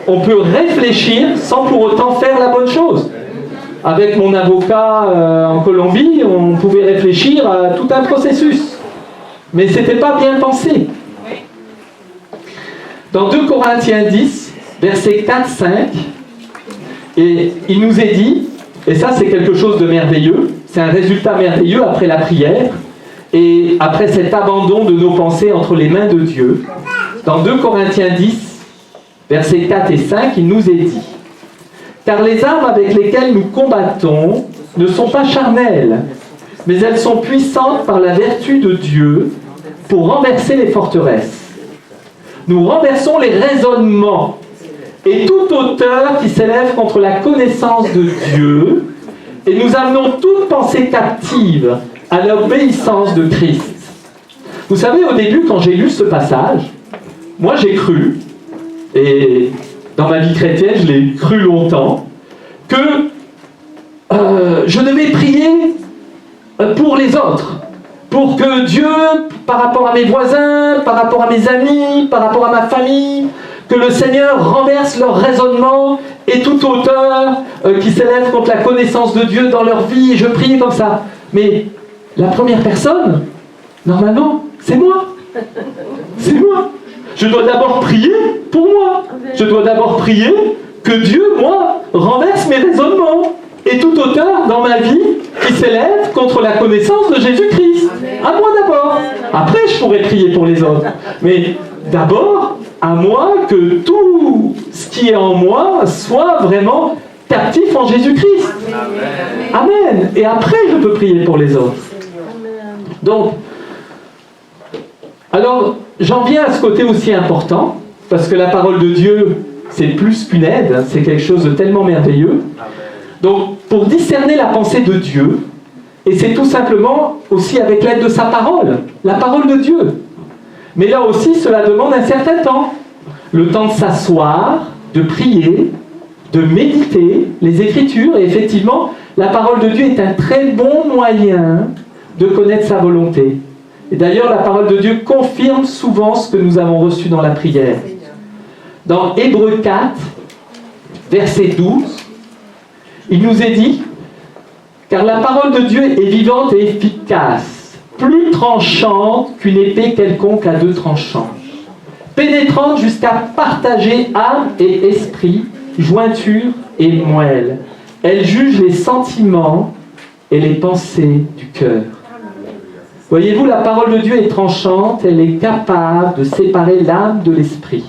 on peut réfléchir sans pour autant faire la bonne chose. Avec mon avocat en Colombie, on pouvait réfléchir à tout un processus. Mais ce n'était pas bien pensé. Dans 2 Corinthiens 10, versets 4-5, et il nous est dit, et ça c'est quelque chose de merveilleux, c'est un résultat merveilleux après la prière, et après cet abandon de nos pensées entre les mains de Dieu. Dans 2 Corinthiens 10, versets 4 et 5, il nous est dit, « Car les armes avec lesquelles nous combattons ne sont pas charnelles, mais elles sont puissantes par la vertu de Dieu pour renverser les forteresses. Nous renversons les raisonnements et toute hauteur qui s'élève contre la connaissance de Dieu, et nous amenons toute pensée captive à l'obéissance de Christ. » Vous savez, au début, quand j'ai lu ce passage, moi j'ai cru, et dans ma vie chrétienne, je l'ai cru longtemps, que je devais prier pour les autres, pour que Dieu, par rapport à mes voisins, par rapport à mes amis, par rapport à ma famille, que le Seigneur renverse leur raisonnement et toute hauteur qui s'élève contre la connaissance de Dieu dans leur vie, et je priais comme ça. Mais la première personne, normalement, c'est moi. C'est moi. Je dois d'abord prier pour moi. Je dois d'abord prier que Dieu, moi, renverse mes raisonnements et toute hauteur dans ma vie qui s'élève contre la connaissance de Jésus-Christ. À moi d'abord. Après, je pourrais prier pour les autres. Mais d'abord, à moi que tout ce qui est en moi soit vraiment captif en Jésus-Christ. Amen. Et après, je peux prier pour les autres. Donc, alors, j'en viens à ce côté aussi important, parce que la parole de Dieu, c'est plus qu'une aide, c'est quelque chose de tellement merveilleux. Donc, pour discerner la pensée de Dieu, et c'est tout simplement aussi avec l'aide de sa parole, la parole de Dieu. Mais là aussi, cela demande un certain temps. Le temps de s'asseoir, de prier, de méditer les Écritures, et effectivement, la parole de Dieu est un très bon moyen de connaître sa volonté. Et d'ailleurs, la parole de Dieu confirme souvent ce que nous avons reçu dans la prière. Dans Hébreux 4, verset 12, il nous est dit « Car la parole de Dieu est vivante et efficace, plus tranchante qu'une épée quelconque à 2 tranchants, pénétrante jusqu'à partager âme et esprit, jointure et moelle. Elle juge les sentiments et les pensées du cœur. » Voyez-vous, la parole de Dieu est tranchante, elle est capable de séparer l'âme de l'esprit.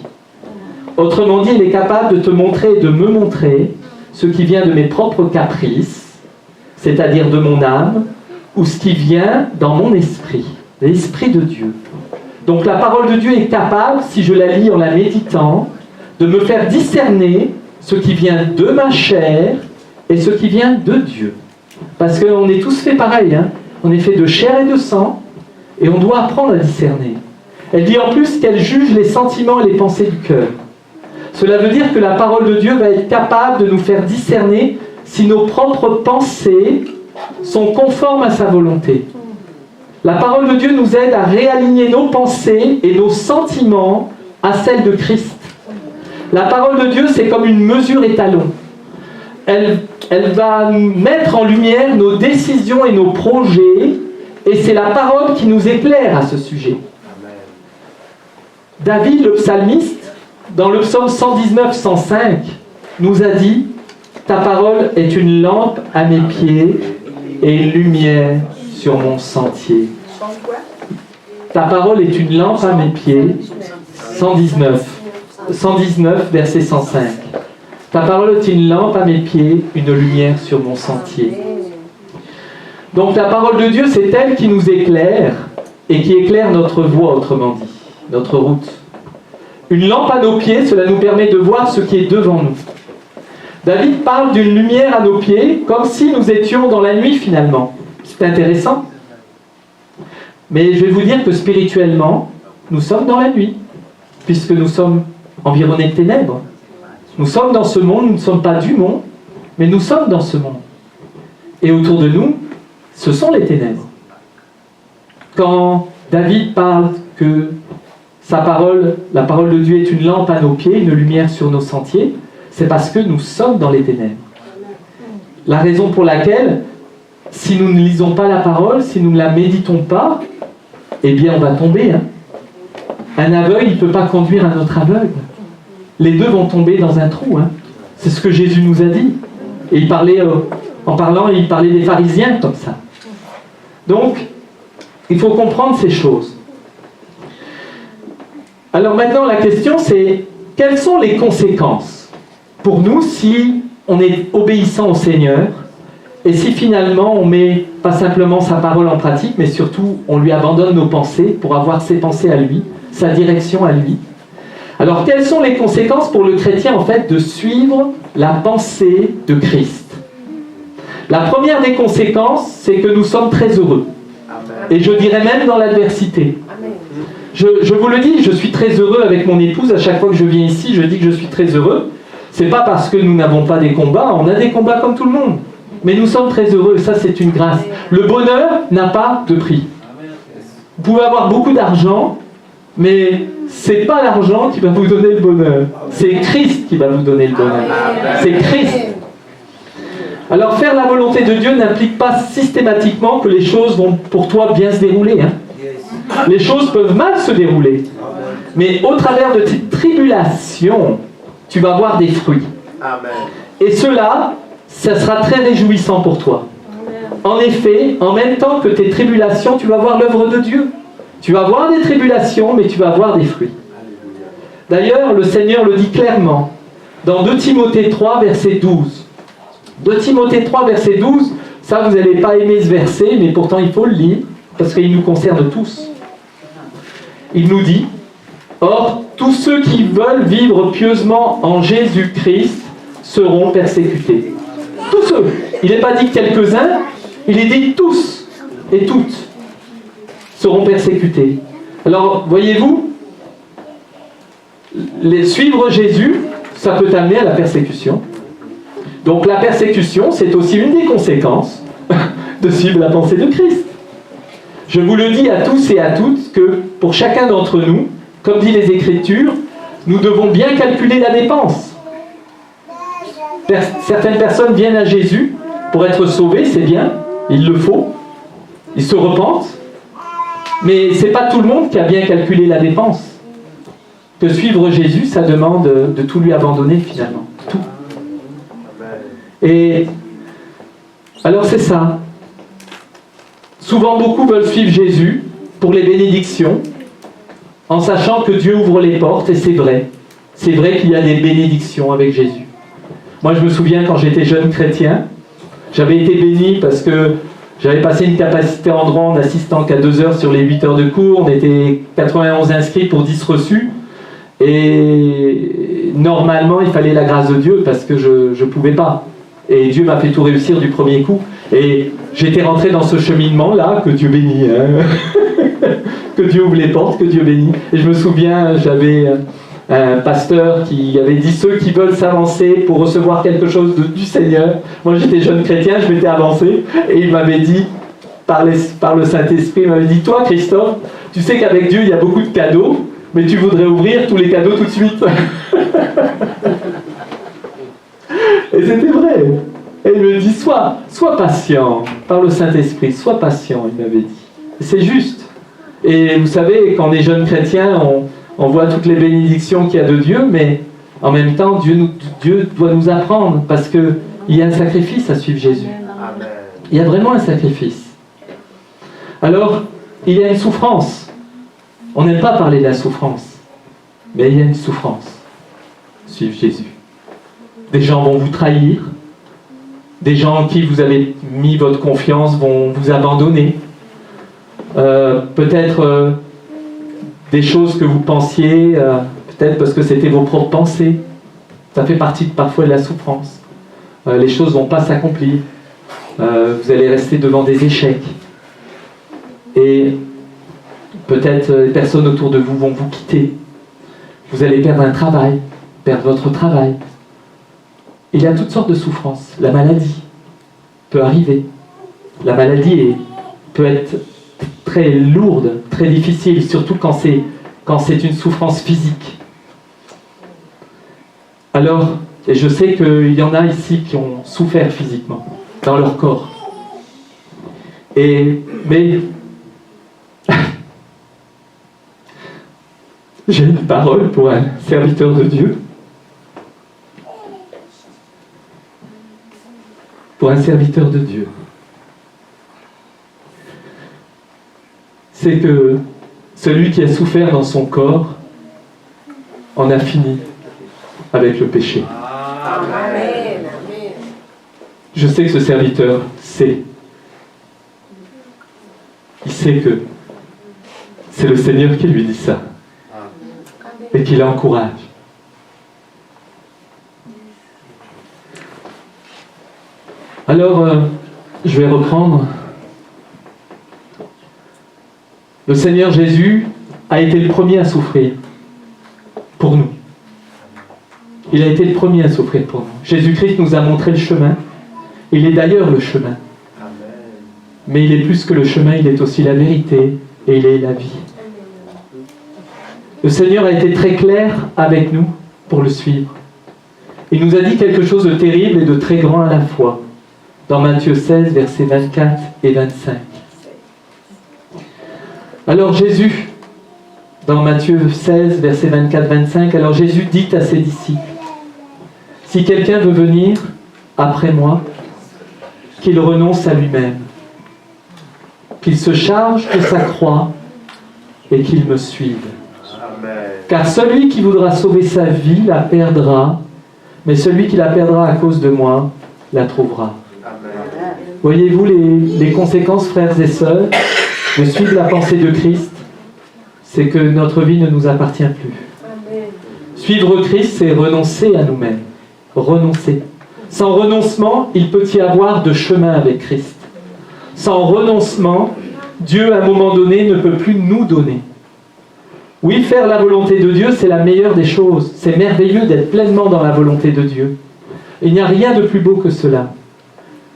Autrement dit, elle est capable de te montrer et de me montrer ce qui vient de mes propres caprices, c'est-à-dire de mon âme, ou ce qui vient dans mon esprit, l'esprit de Dieu. Donc la parole de Dieu est capable, si je la lis en la méditant, de me faire discerner ce qui vient de ma chair et ce qui vient de Dieu. Parce qu'on est tous faits pareil, hein. On est fait de chair et de sang, et on doit apprendre à discerner. Elle dit en plus qu'elle juge les sentiments et les pensées du cœur. Cela veut dire que la parole de Dieu va être capable de nous faire discerner si nos propres pensées sont conformes à sa volonté. La parole de Dieu nous aide à réaligner nos pensées et nos sentiments à celles de Christ. La parole de Dieu, c'est comme une mesure étalon. Elle va mettre en lumière nos décisions et nos projets, et c'est la parole qui nous éclaire à ce sujet. David, le psalmiste, dans le psaume 119-105, nous a dit « Ta parole est une lampe à mes pieds et une lumière sur mon sentier. » Ta parole est une lampe à mes pieds, 119, verset 105. Ta parole est une lampe à mes pieds, une lumière sur mon sentier. Donc la parole de Dieu, c'est elle qui nous éclaire et qui éclaire notre voie, autrement dit, notre route. Une lampe à nos pieds, cela nous permet de voir ce qui est devant nous. David parle d'une lumière à nos pieds, comme si nous étions dans la nuit finalement. C'est intéressant. Mais je vais vous dire que spirituellement, nous sommes dans la nuit, puisque nous sommes environnés de ténèbres. Nous sommes dans ce monde, nous ne sommes pas du monde, mais nous sommes dans ce monde. Et autour de nous, ce sont les ténèbres. quand David parle que sa parole, la parole de Dieu est une lampe à nos pieds, une lumière sur nos sentiers, c'est parce que nous sommes dans les ténèbres. La raison pour laquelle, si nous ne lisons pas la parole, si nous ne la méditons pas, eh bien on va tomber. Un aveugle, il ne peut pas conduire un autre aveugle. Les deux vont tomber dans un trou. C'est ce que Jésus nous a dit. Et il parlait, en parlant, il parlait des pharisiens comme ça. Donc, il faut comprendre ces choses. Alors maintenant, la question c'est, quelles sont les conséquences pour nous si on est obéissant au Seigneur et si finalement on met pas simplement sa parole en pratique, mais surtout on lui abandonne nos pensées pour avoir ses pensées à lui, sa direction à lui. Alors quelles sont les conséquences pour le chrétien en fait de suivre la pensée de Christ? La première des conséquences, c'est que nous sommes très heureux. Et je dirais même dans l'adversité. Je vous le dis, je suis très heureux avec mon épouse. À chaque fois que je viens ici, je dis que je suis très heureux. C'est pas parce que nous n'avons pas des combats, on a des combats comme tout le monde. Mais nous sommes très heureux, ça c'est une grâce. Le bonheur n'a pas de prix. Vous pouvez avoir beaucoup d'argent, mais c'est pas l'argent qui va vous donner le bonheur. C'est Christ qui va vous donner le bonheur. C'est Christ. Alors faire la volonté de Dieu n'implique pas systématiquement que les choses vont pour toi bien se dérouler. Les choses peuvent mal se dérouler. Mais au travers de tes tribulations, tu vas voir des fruits. Et cela, ça sera très réjouissant pour toi. En effet, en même temps que tes tribulations, tu vas voir l'œuvre de Dieu. Tu vas voir des tribulations, mais tu vas voir des fruits. D'ailleurs, le Seigneur le dit clairement dans 2 Timothée 3, verset 12. 2 Timothée 3, verset 12, ça vous n'allez pas aimer ce verset, mais pourtant il faut le lire, parce qu'il nous concerne tous. Il nous dit, « Or, tous ceux qui veulent vivre pieusement en Jésus-Christ seront persécutés. » Tous ceux. Il n'est pas dit quelques-uns, il est dit tous et toutes seront persécutés. Alors, voyez-vous, suivre Jésus, ça peut amener à la persécution. Donc la persécution, c'est aussi une des conséquences de suivre la pensée de Christ. Je vous le dis à tous et à toutes que pour chacun d'entre nous, comme dit les Écritures, nous devons bien calculer la dépense. Certaines personnes viennent à Jésus pour être sauvées, c'est bien, il le faut, ils se repentent, mais ce n'est pas tout le monde qui a bien calculé la dépense. Que suivre Jésus, ça demande de tout lui abandonner finalement, tout. Et alors c'est ça. Souvent beaucoup veulent suivre Jésus pour les bénédictions, en sachant que Dieu ouvre les portes, et c'est vrai. C'est vrai qu'il y a des bénédictions avec Jésus. Moi je me souviens quand j'étais jeune chrétien, j'avais été béni parce que j'avais passé une capacité en droit en n'assistant qu'à 2 heures sur les 8 heures de cours, on était 91 inscrits pour 10 reçus, et normalement il fallait la grâce de Dieu parce que je ne pouvais pas. Et Dieu m'a fait tout réussir du premier coup. Et j'étais rentré dans ce cheminement-là, que Dieu bénit. Que Dieu ouvre les portes, que Dieu bénit. Et je me souviens, j'avais un pasteur qui avait dit ceux qui veulent s'avancer pour recevoir quelque chose du Seigneur. Moi j'étais jeune chrétien, je m'étais avancé. Et il m'avait dit, par le Saint-Esprit, il m'avait dit, toi Christophe, tu sais qu'avec Dieu il y a beaucoup de cadeaux, mais tu voudrais ouvrir tous les cadeaux tout de suite. Et c'était vrai. Et il me dit, sois patient, par le Saint-Esprit, sois patient, il m'avait dit. C'est juste. Et vous savez, quand on est jeune chrétien, on voit toutes les bénédictions qu'il y a de Dieu, mais en même temps, Dieu doit nous apprendre, parce qu'il y a un sacrifice à suivre Jésus. Il y a vraiment un sacrifice. Alors, il y a une souffrance. On n'aime pas parler de la souffrance, mais il y a une souffrance. Suivre Jésus. Des gens vont vous trahir. Des gens en qui vous avez mis votre confiance vont vous abandonner. Peut-être des choses que vous pensiez, peut-être parce que c'était vos propres pensées. Ça fait partie parfois de la souffrance. Les choses ne vont pas s'accomplir. Vous allez rester devant des échecs. Et peut-être les personnes autour de vous vont vous quitter. Vous allez perdre un travail, perdre votre travail. Il y a toutes sortes de souffrances. La maladie peut arriver. La maladie peut être très lourde, très difficile, surtout quand c'est une souffrance physique. Alors, et je sais qu'il y en a ici qui ont souffert physiquement, dans leur corps. Mais j'ai une parole pour un serviteur de Dieu. Pour un serviteur de Dieu. C'est que celui qui a souffert dans son corps en a fini avec le péché. Amen. Je sais que ce serviteur sait. Il sait que c'est le Seigneur qui lui dit ça. Et qui l'encourage. Alors, je vais reprendre. Le Seigneur Jésus a été le premier à souffrir pour nous. Il a été le premier à souffrir pour nous. Jésus-Christ nous a montré le chemin. Il est d'ailleurs le chemin. Mais il est plus que le chemin, il est aussi la vérité et il est la vie. Le Seigneur a été très clair avec nous pour le suivre. Il nous a dit quelque chose de terrible et de très grand à la fois. Dans Matthieu 16, versets 24 et 25. Alors Jésus, dans Matthieu 16, versets 24-25, alors Jésus dit à ses disciples, « Si quelqu'un veut venir après moi, qu'il renonce à lui-même, qu'il se charge de sa croix et qu'il me suive. Car celui qui voudra sauver sa vie la perdra, mais celui qui la perdra à cause de moi la trouvera. » Voyez-vous les conséquences, frères et sœurs, de suivre la pensée de Christ, c'est que notre vie ne nous appartient plus. Suivre Christ, c'est renoncer à nous-mêmes. Renoncer. Sans renoncement, il peut y avoir de chemin avec Christ. Sans renoncement, Dieu, à un moment donné, ne peut plus nous donner. Oui, faire la volonté de Dieu, c'est la meilleure des choses. C'est merveilleux d'être pleinement dans la volonté de Dieu. Il n'y a rien de plus beau que cela.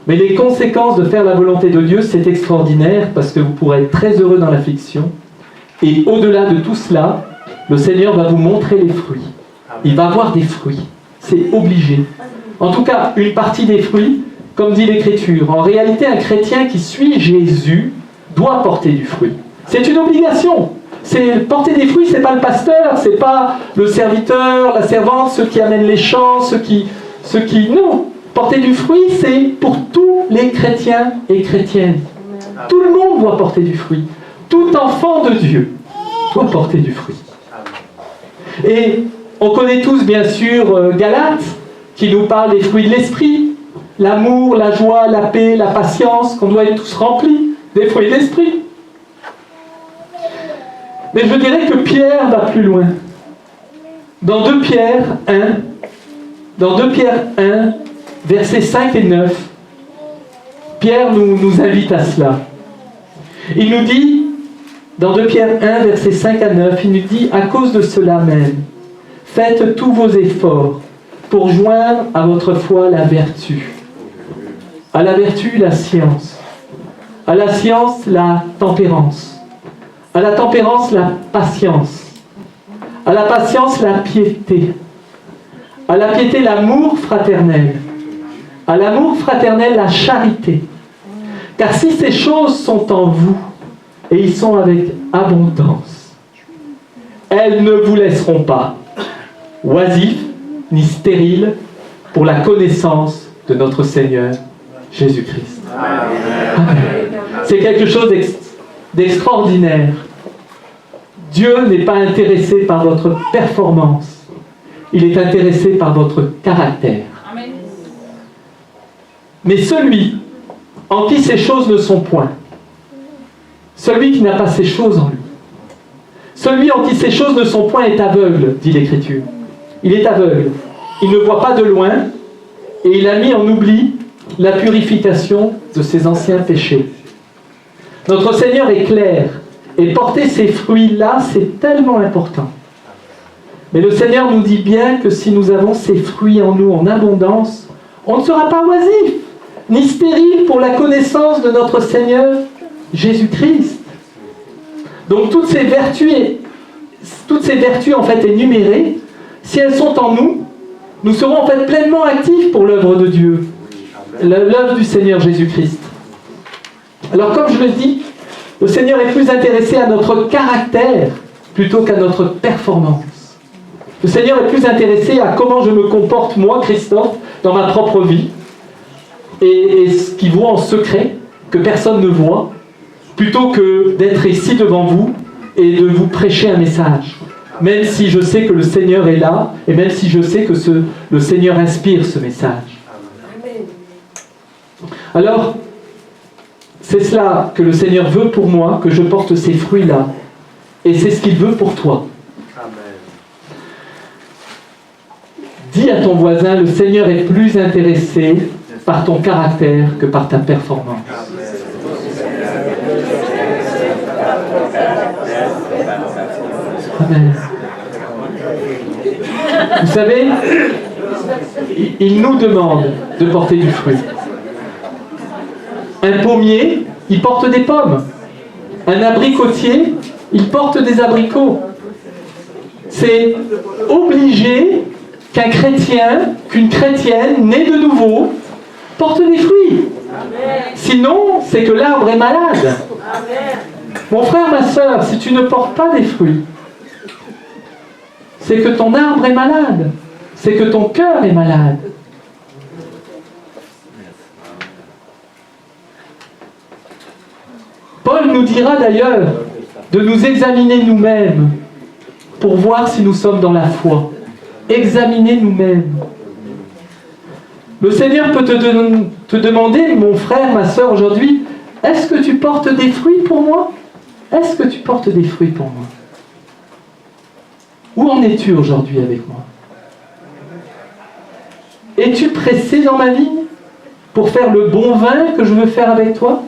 Mais les conséquences de faire la volonté de Dieu, c'est extraordinaire parce que vous pourrez être très heureux dans l'affliction. Et au-delà de tout cela, le Seigneur va vous montrer les fruits. Il va avoir des fruits. C'est obligé. En tout cas, une partie des fruits, comme dit l'Écriture. En réalité, un chrétien qui suit Jésus doit porter du fruit. C'est une obligation. Porter des fruits, c'est pas le pasteur, c'est pas le serviteur, la servante, ceux qui amènent les chants, ceux qui... Non. Porter du fruit, c'est pour tous les chrétiens et chrétiennes. Tout le monde doit porter du fruit. Tout enfant de Dieu doit porter du fruit. Et on connaît tous, bien sûr, Galates, qui nous parle des fruits de l'esprit. L'amour, la joie, la paix, la patience, qu'on doit être tous remplis des fruits de l'esprit. Mais je dirais que Pierre va plus loin. Dans 2 Pierre 1, versets 5 et 9, Pierre nous invite à cela. Il nous dit, dans 2 Pierre 1, versets 5 à 9, il nous dit, à cause de cela même, faites tous vos efforts pour joindre à votre foi la vertu. À la vertu, la science. À la science, la tempérance. À la tempérance, la patience. À la patience, la piété. À la piété, l'amour fraternel. À l'amour fraternel, la charité. Car si ces choses sont en vous, et ils sont avec abondance, elles ne vous laisseront pas oisifs ni stériles pour la connaissance de notre Seigneur Jésus-Christ. Amen. C'est quelque chose d'extraordinaire. Dieu n'est pas intéressé par votre performance, il est intéressé par votre caractère. Amen. Mais celui en qui ces choses ne sont point, celui qui n'a pas ces choses en lui, celui en qui ces choses ne sont point est aveugle, dit l'Écriture. Il est aveugle, il ne voit pas de loin, et il a mis en oubli la purification de ses anciens péchés. Notre Seigneur est clair, et porter ces fruits-là, c'est tellement important. Mais le Seigneur nous dit bien que si nous avons ces fruits en nous en abondance, on ne sera pas oisif, ni stérile pour la connaissance de notre Seigneur Jésus-Christ. Donc toutes ces vertus en fait énumérées, si elles sont en nous, nous serons en fait pleinement actifs pour l'œuvre de Dieu, l'œuvre du Seigneur Jésus-Christ. Alors comme je le dis, le Seigneur est plus intéressé à notre caractère plutôt qu'à notre performance. Le Seigneur est plus intéressé à comment je me comporte, moi, Christophe, dans ma propre vie, et ce qu'il voit en secret, que personne ne voit, plutôt que d'être ici devant vous et de vous prêcher un message. Même si je sais que le Seigneur est là, et même si je sais que le Seigneur inspire ce message. Alors, c'est cela que le Seigneur veut pour moi, que je porte ces fruits-là. Et c'est ce qu'il veut pour toi. Dis à ton voisin, le Seigneur est plus intéressé par ton caractère que par ta performance. Amen. Vous savez, il nous demande de porter du fruit. Un pommier, il porte des pommes. Un abricotier, il porte des abricots. C'est obligé qu'un chrétien, qu'une chrétienne née de nouveau, porte des fruits. Sinon, c'est que l'arbre est malade. Mon frère, ma soeur, si tu ne portes pas des fruits, c'est que ton arbre est malade. C'est que ton cœur est malade. Paul nous dira d'ailleurs de nous examiner nous-mêmes pour voir si nous sommes dans la foi. Examiner nous-mêmes. Le Seigneur peut te demander, mon frère, ma soeur, aujourd'hui, est-ce que tu portes des fruits pour moi? Est-ce que tu portes des fruits pour moi? Où en es-tu aujourd'hui avec moi? Es-tu pressé dans ma vie pour faire le bon vin que je veux faire avec toi?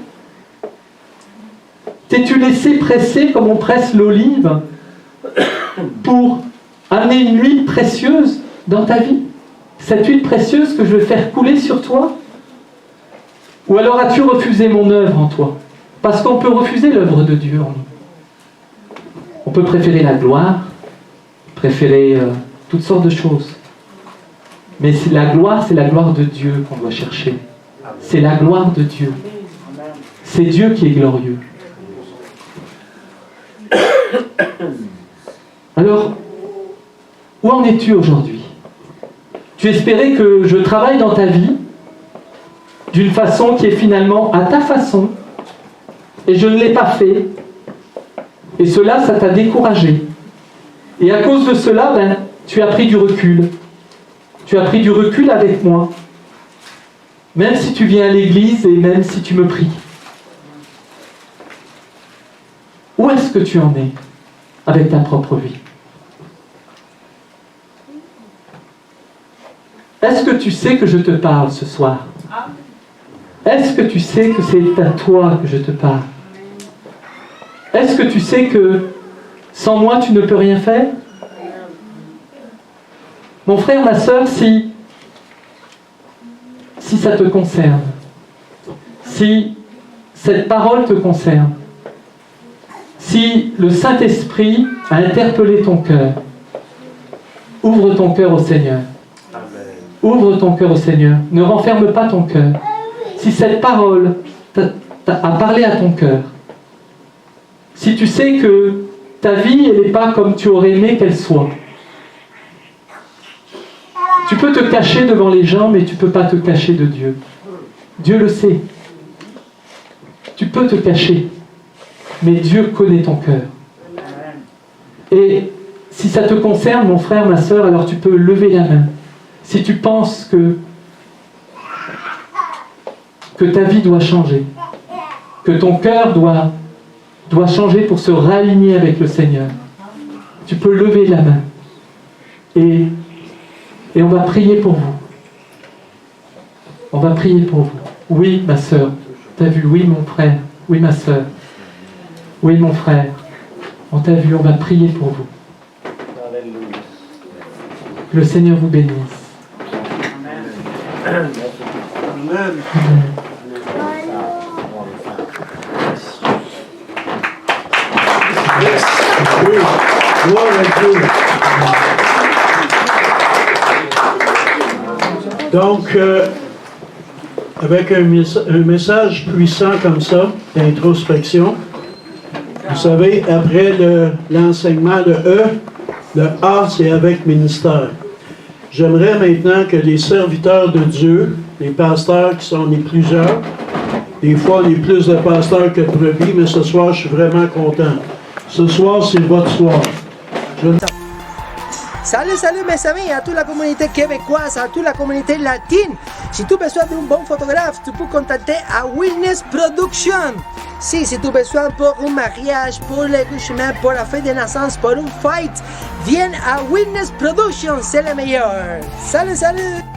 T'es-tu laissé presser comme on presse l'olive pour amener une huile précieuse dans ta vie? Cette huile précieuse que je veux faire couler sur toi? Ou alors as-tu refusé mon œuvre en toi? Parce qu'on peut refuser l'œuvre de Dieu en nous. On peut préférer la gloire, préférer toutes sortes de choses. Mais c'est la gloire de Dieu qu'on doit chercher. C'est la gloire de Dieu. C'est Dieu qui est glorieux. Alors, où en es-tu aujourd'hui? Tu espérais que je travaille dans ta vie d'une façon qui est finalement à ta façon, et je ne l'ai pas fait, et cela, ça t'a découragé. Et à cause de cela, tu as pris du recul. Tu as pris du recul avec moi, même si tu viens à l'église et même si tu me pries. Où est-ce que tu en es avec ta propre vie? Est-ce que tu sais que je te parle ce soir? Est-ce que tu sais que c'est à toi que je te parle? Est-ce que tu sais que sans moi tu ne peux rien faire? Mon frère, ma soeur, si ça te concerne, si cette parole te concerne, si le Saint-Esprit a interpellé ton cœur, ouvre ton cœur au Seigneur. Ouvre ton cœur au Seigneur. Ne renferme pas ton cœur. Si cette parole a parlé à ton cœur, si tu sais que ta vie, elle n'est pas comme tu aurais aimé qu'elle soit, tu peux te cacher devant les gens, mais tu ne peux pas te cacher de Dieu. Dieu le sait. Tu peux te cacher, mais Dieu connaît ton cœur. Et si ça te concerne, mon frère, ma soeur, alors tu peux lever la main. Si tu penses que ta vie doit changer, que ton cœur doit changer pour se réaligner avec le Seigneur, tu peux lever la main. Et on va prier pour vous. On va prier pour vous. Oui, ma soeur, t'as vu? Oui, mon frère. Oui, ma soeur. Oui, mon frère. On t'a vu, on va prier pour vous. Que le Seigneur vous bénisse. Amen. Amen. Oui, gloire à Dieu. Donc, avec un message puissant comme ça, d'introspection, vous savez, après l'enseignement de E, le A, c'est avec ministère. J'aimerais maintenant que les serviteurs de Dieu, les pasteurs qui sont plusieurs, des fois on est plus de pasteurs que de brebis, mais ce soir je suis vraiment content. Ce soir c'est votre soir. Salut, salut mes amis, à toute la communauté québécoise, à toute la communauté latine. Si tu as besoin d'un bon photographe, tu peux contacter à Witness Production. Si tu as besoin pour un mariage, pour l'accouchement, pour la fête de naissance, pour une fête, viens à Witness Production, c'est le meilleur. Salut, salut!